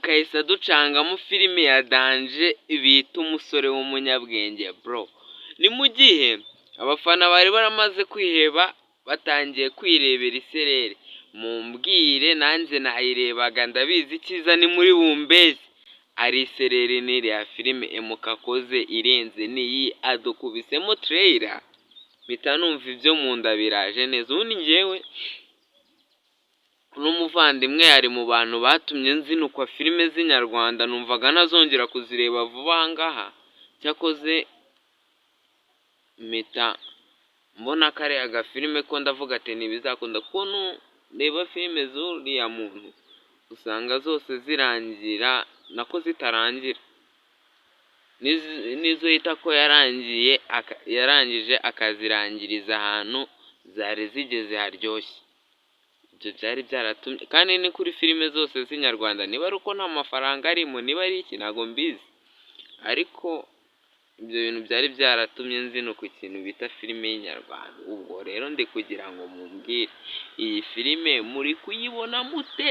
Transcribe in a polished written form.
kahise ducangamo filime ya danje bita umusore w'umunyabwenge bro. Ni mu gihe abafana bari baramaze kwiheba batangiye kwirebera isereri. Mumbwire nanjye nayirebaga ndabizi icyiza ni muri bumbezi. Ari isereri n'iriya filime kakoze irenze n'iyi adukubisemo trailer. Mpita numva ibyo mu nda biraje neza. Ubundi njyewe n'umuvandimwe yari mu bantu batumye nzinukwa filime z'inyarwanda, numvaga ntazongera kuzireba vuba aha ngaha. Cyakoze mpita mbona kariya agafilime ko ndavuga ati ntibizakunda, kuko nureba filime z'uriya muntu usanga zose zirangira nako zitarangira. Nizo yita ko yarangije akazirangiriza ahantu zari zigeze haryoshye. Ibyo byari byaratumye, kandi ni kuri filime zose z'inyarwanda, niba ari uko nta mafaranga arimo, niba ari iki ntabwo mbizi, ariko ibyo bintu byari byaratumye nzinuka ikintu bita filime y'inyarwanda. Ubwo rero ndi kugira ngo mumbwire iyi filime muri kuyibona mute?